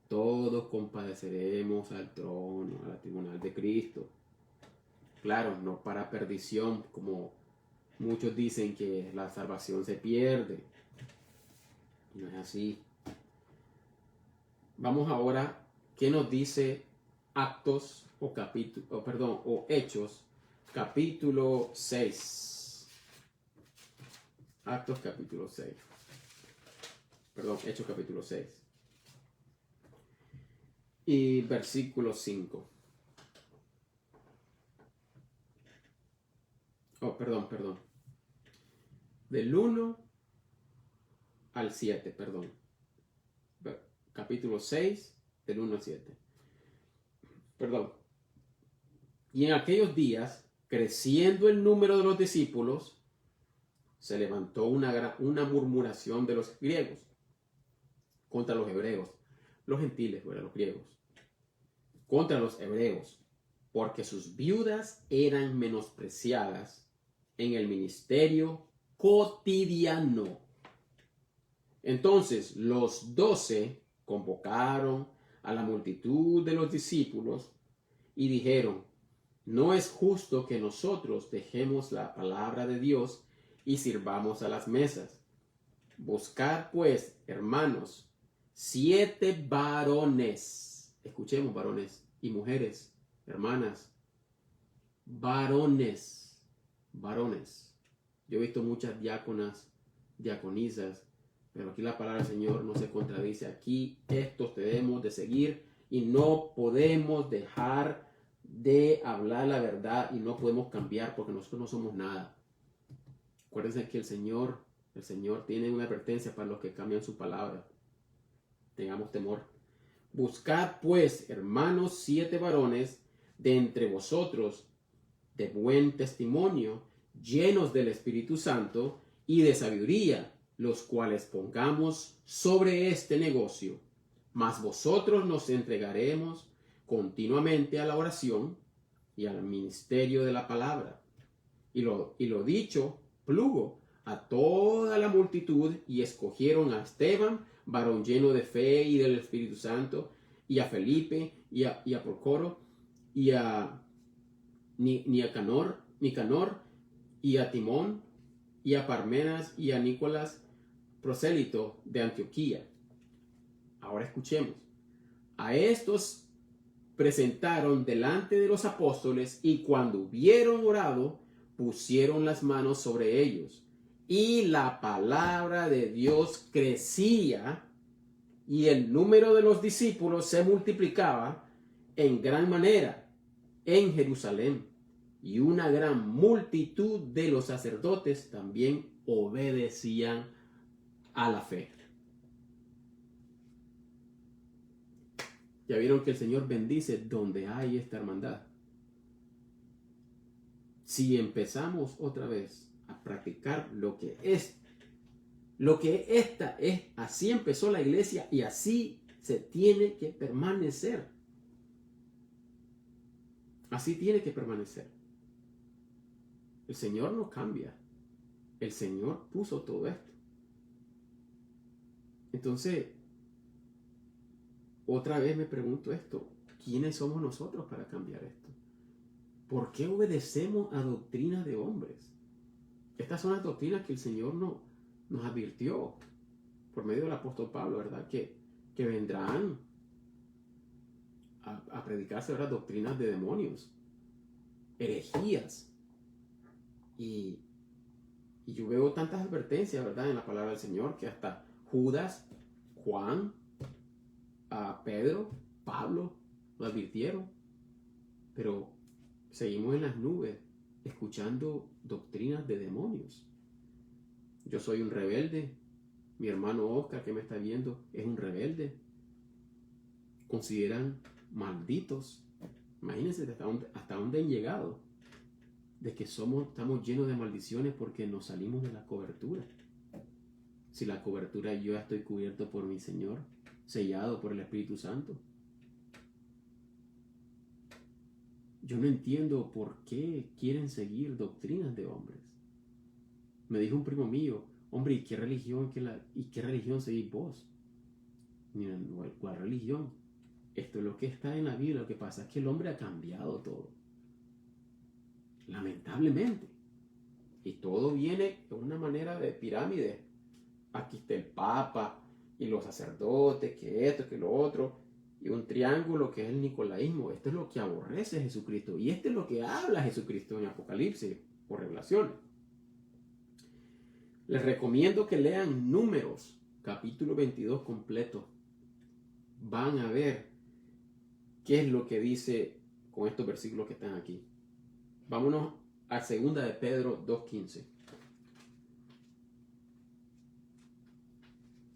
todos compadeceremos al trono, al tribunal de Cristo. Claro, no para perdición, como muchos dicen que la salvación se pierde. No es así. Vamos ahora, ¿qué nos dice Actos o Hechos, capítulo 6? Actos capítulo 6. Hechos capítulo 6. Y versículo 5. Del 1 al 7, Capítulo 6, del 1 al 7. Y en aquellos días, creciendo el número de los discípulos, se levantó una murmuración de los griegos contra los hebreos, los gentiles, los griegos, contra los hebreos, porque sus viudas eran menospreciadas en el ministerio cotidiano. Entonces los 12 convocaron a la multitud de los discípulos y dijeron: no es justo que nosotros dejemos la palabra de Dios y sirvamos a las mesas. Buscad pues, hermanos, 7 varones. Escuchemos, varones y mujeres, hermanas. Varones. Yo he visto muchas diáconas, diaconisas, pero aquí la palabra del Señor no se contradice. Aquí estos debemos de seguir y no podemos dejar de hablar la verdad y no podemos cambiar porque nosotros no somos nada. Acuérdense que el Señor tiene una advertencia para los que cambian su palabra. Tengamos temor. Buscad pues, hermanos, 7 varones de entre vosotros de buen testimonio, llenos del Espíritu Santo y de sabiduría, los cuales pongamos sobre este negocio. Mas vosotros nos entregaremos continuamente a la oración y al ministerio de la palabra. Y lo dicho plugo a toda la multitud, y escogieron a Esteban, varón lleno de fe y del Espíritu Santo, y a Felipe, y a Procoro, y a Nicanor, y a Timón, y a Parmenas, y a Nicolás, prosélito de Antioquía. Ahora escuchemos. A estos presentaron delante de los apóstoles, y cuando hubieron orado, pusieron las manos sobre ellos. Y la palabra de Dios crecía, y el número de los discípulos se multiplicaba en gran manera en Jerusalén. Y una gran multitud de los sacerdotes también obedecían a la fe. Ya vieron que el Señor bendice donde hay esta hermandad. Si empezamos otra vez a practicar lo que esta es, así empezó la iglesia y así se tiene que permanecer. Así tiene que permanecer. El Señor no cambia. El Señor puso todo esto. Entonces, otra vez me pregunto esto. ¿quiénes somos nosotros para cambiar esto? ¿Por qué obedecemos a doctrinas de hombres? Estas son las doctrinas que el Señor nos advirtió por medio del apóstol Pablo, ¿verdad? Que vendrán a predicarse, ¿verdad? Doctrinas de demonios, herejías. Y yo veo tantas advertencias, ¿verdad? En la palabra del Señor, que hasta Judas, Juan, Pedro, Pablo lo advirtieron. Pero seguimos en las nubes escuchando doctrinas de demonios. Yo soy un rebelde. Mi hermano Oscar, que me está viendo, es un rebelde. Consideran malditos. Imagínense hasta dónde han llegado. De que estamos llenos de maldiciones porque nos salimos de la cobertura. Si la cobertura, yo ya estoy cubierto por mi Señor, sellado por el Espíritu Santo. Yo no entiendo por qué quieren seguir doctrinas de hombres. Me dijo un primo mío, hombre, ¿y qué religión seguís vos? ¿Cuál religión? Esto es lo que está en la Biblia. Lo que pasa es que el hombre ha cambiado todo. Lamentablemente. Y todo viene de una manera de pirámide. Aquí está el Papa y los sacerdotes, que esto, que lo otro. Y un triángulo que es el nicolaísmo. Esto es lo que aborrece Jesucristo. Y esto es lo que habla Jesucristo en Apocalipsis o Revelaciones. Les recomiendo que lean Números, capítulo 22 completo. Van a ver qué es lo que dice con estos versículos que están aquí. Vámonos a 2 de Pedro 2.15.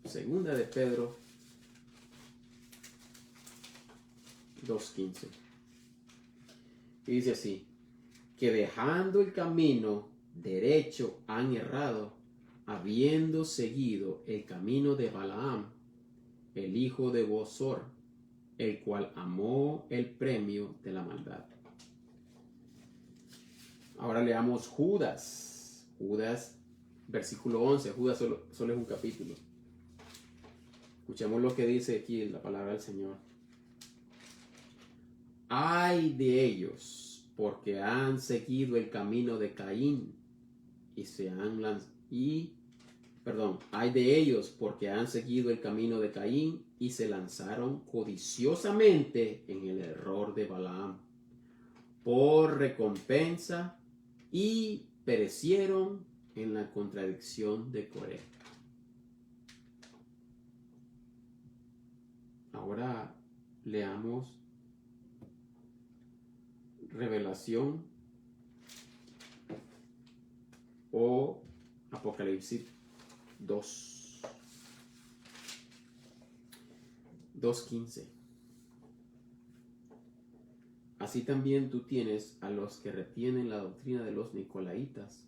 2 de Pedro 2.15. Y dice así: que dejando el camino derecho han errado, habiendo seguido el camino de Balaam, el hijo de Bosor, el cual amó el premio de la maldad. Ahora leamos Judas. Judas, versículo 11. Judas solo es un capítulo. Escuchemos lo que dice aquí la palabra del Señor. Ay de ellos, porque han seguido el camino de Caín ay de ellos, porque han seguido el camino de Caín y se lanzaron codiciosamente en el error de Balaam por recompensa y perecieron en la contradicción de Coré. Ahora leamos Revelación o Apocalipsis 2.15. Así también tú tienes a los que retienen la doctrina de los nicolaitas,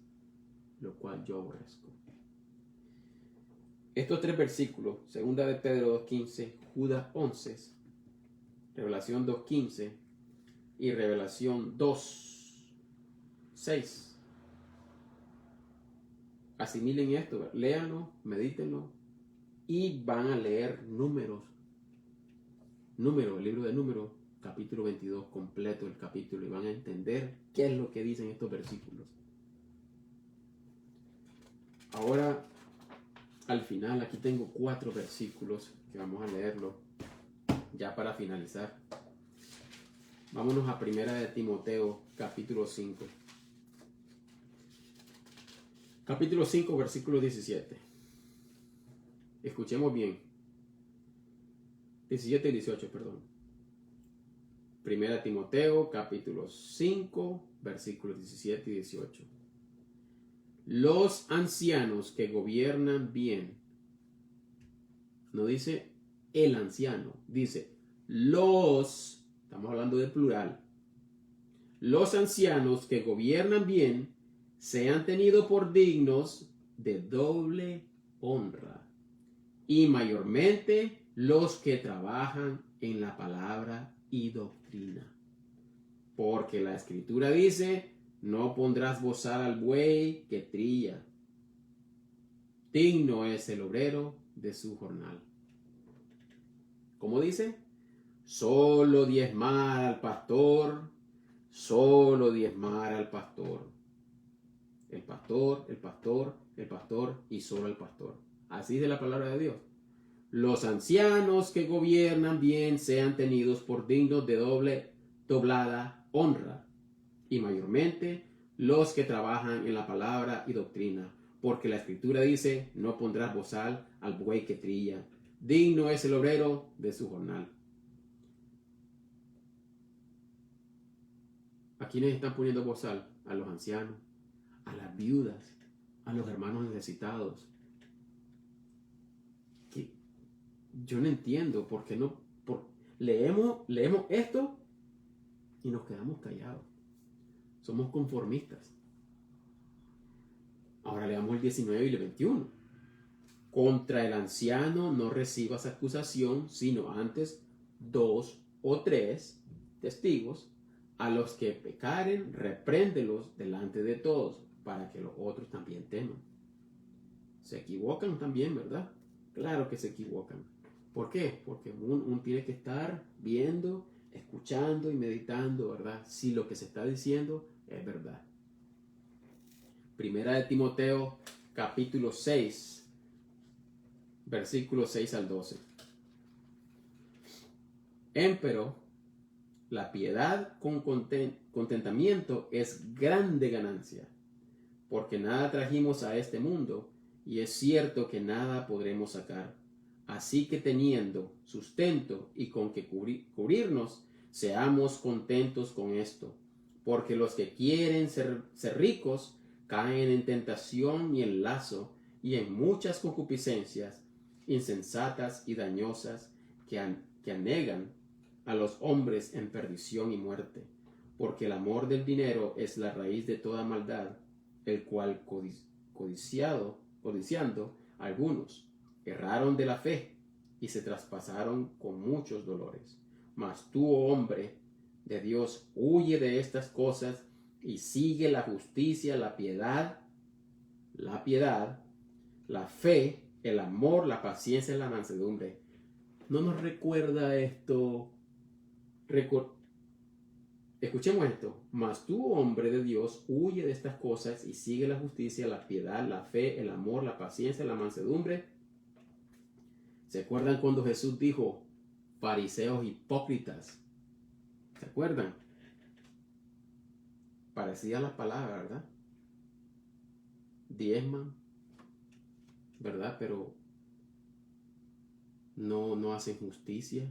lo cual yo aborrezco. Estos tres versículos, 2 de Pedro 2.15, Judas 11, Revelación 2.15 y Revelación 2.6. Asimilen esto, léanlo, medítenlo y van a leer Números, el libro de Números, capítulo 22 completo el capítulo, y van a entender qué es lo que dicen estos versículos. Ahora, al final, aquí tengo 4 versículos que vamos a leerlo ya para finalizar. Vámonos a 1 de Timoteo, capítulo 5. Capítulo 5, versículo 17. Escuchemos bien. 17 y 18, perdón. 1 Timoteo, capítulo 5, versículos 17 y 18. Los ancianos que gobiernan bien. No dice el anciano, dice los, estamos hablando de plural. Los ancianos que gobiernan bien sean tenidos por dignos de doble honra, y mayormente los que trabajan en la palabra y doctrina. Porque la Escritura dice: no pondrás bozar al buey que trilla. Digno es el obrero de su jornal. ¿Cómo dice? Solo diezmar al pastor, solo diezmar al pastor. El pastor, el pastor, el pastor y solo el pastor. Así de la palabra de Dios. Los ancianos que gobiernan bien sean tenidos por dignos de doblada honra, y mayormente los que trabajan en la palabra y doctrina, porque la escritura dice, no pondrás bozal al buey que trilla, digno es el obrero de su jornal. ¿A quiénes están poniendo bozal? A los ancianos, a las viudas, a los hermanos necesitados. Que yo no entiendo por qué no leemos esto y nos quedamos callados. Somos conformistas. Ahora leamos el 19 y el 21. Contra el anciano no recibas acusación, sino antes 2 o 3 testigos. A los que pecaren, repréndelos delante de todos, para que los otros también teman. Se equivocan también, ¿verdad? Claro que se equivocan. ¿Por qué? Porque uno tiene que estar viendo, escuchando y meditando, ¿verdad? Si lo que se está diciendo es verdad. Primera de Timoteo, capítulo 6, versículos 6 al 12. Empero, la piedad con contentamiento es grande ganancia, porque nada trajimos a este mundo, y es cierto que nada podremos sacar. Así que teniendo sustento y con que cubrirnos, seamos contentos con esto, porque los que quieren ser ricos caen en tentación y en lazo y en muchas concupiscencias insensatas y dañosas que anegan a los hombres en perdición y muerte, porque el amor del dinero es la raíz de toda maldad, el cual codiciando algunos erraron de la fe y se traspasaron con muchos dolores. Mas tú, oh hombre de Dios, huye de estas cosas y sigue la justicia, la piedad, la fe, el amor, la paciencia y la mansedumbre. ¿No nos recuerda esto? Escuchemos esto. Mas tú, hombre de Dios, huye de estas cosas y sigue la justicia, la piedad, la fe, el amor, la paciencia, la mansedumbre. ¿Se acuerdan cuando Jesús dijo, fariseos hipócritas? ¿Se acuerdan? Parecía la palabra, ¿verdad? Diezman, ¿verdad? Pero no hacen justicia,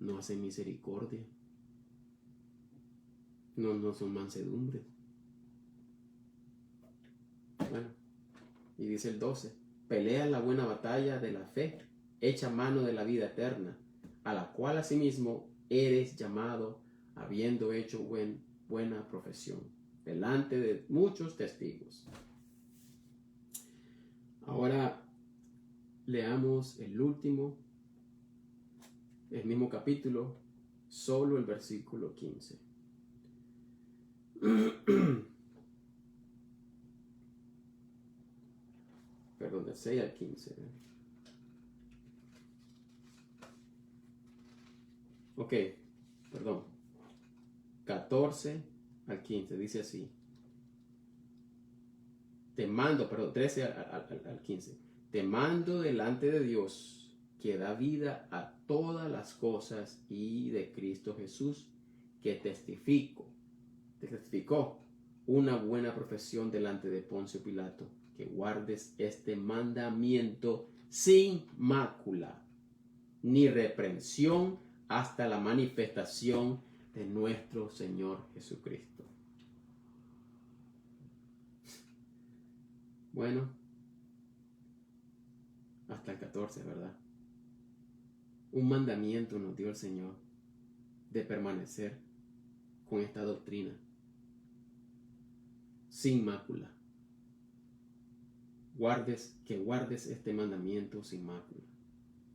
no hacen misericordia, no son mansedumbres. Bueno, y dice el 12, pelea la buena batalla de la fe, echa mano de la vida eterna, a la cual asimismo eres llamado, habiendo hecho buena profesión, delante de muchos testigos. Ahora leamos el mismo capítulo, solo el versículo 15. Perdón, del 6 al 15. Ok, perdón. 14 al 15, dice así. Te mando, perdón, 13 al 15. Te mando delante de Dios, que da vida a todas las cosas, y de Cristo Jesús, que testificó una buena profesión delante de Poncio Pilato, que guardes este mandamiento sin mácula, ni reprensión, hasta la manifestación de nuestro Señor Jesucristo. Bueno, hasta el 14, ¿verdad? Un mandamiento nos dio el Señor de permanecer con esta doctrina sin mácula. Que guardes este mandamiento sin mácula,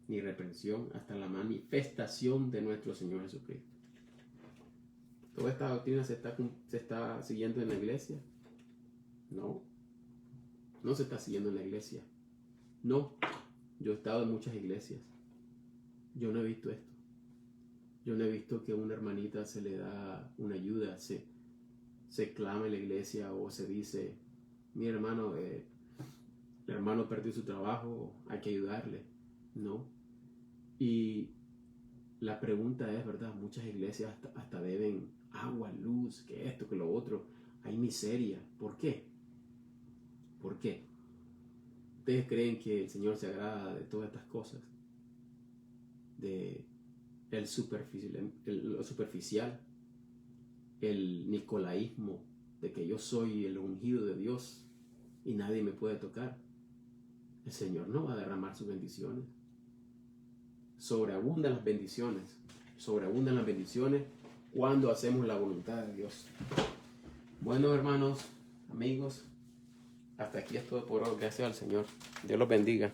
ni reprensión, hasta la manifestación de nuestro Señor Jesucristo. ¿Toda esta doctrina se está siguiendo en la iglesia? No se está siguiendo en la iglesia. No, yo he estado en muchas iglesias. Yo no he visto esto. Yo no he visto que a una hermanita se le da una ayuda, se clama en la iglesia o se dice, mi hermano, el hermano perdió su trabajo, hay que ayudarle, ¿no? Y la pregunta es, ¿verdad? Muchas iglesias hasta deben agua, luz, que esto, que lo otro. Hay miseria. ¿Por qué? ¿Por qué? ¿Ustedes creen que el Señor se agrada de todas estas cosas? De lo superficial, el nicolaísmo, de que yo soy el ungido de Dios y nadie me puede tocar. El Señor no va a derramar sus bendiciones. Sobreabundan las bendiciones. Sobreabundan las bendiciones cuando hacemos la voluntad de Dios. Bueno, hermanos, amigos, hasta aquí es todo por hoy. Gracias al Señor. Dios los bendiga.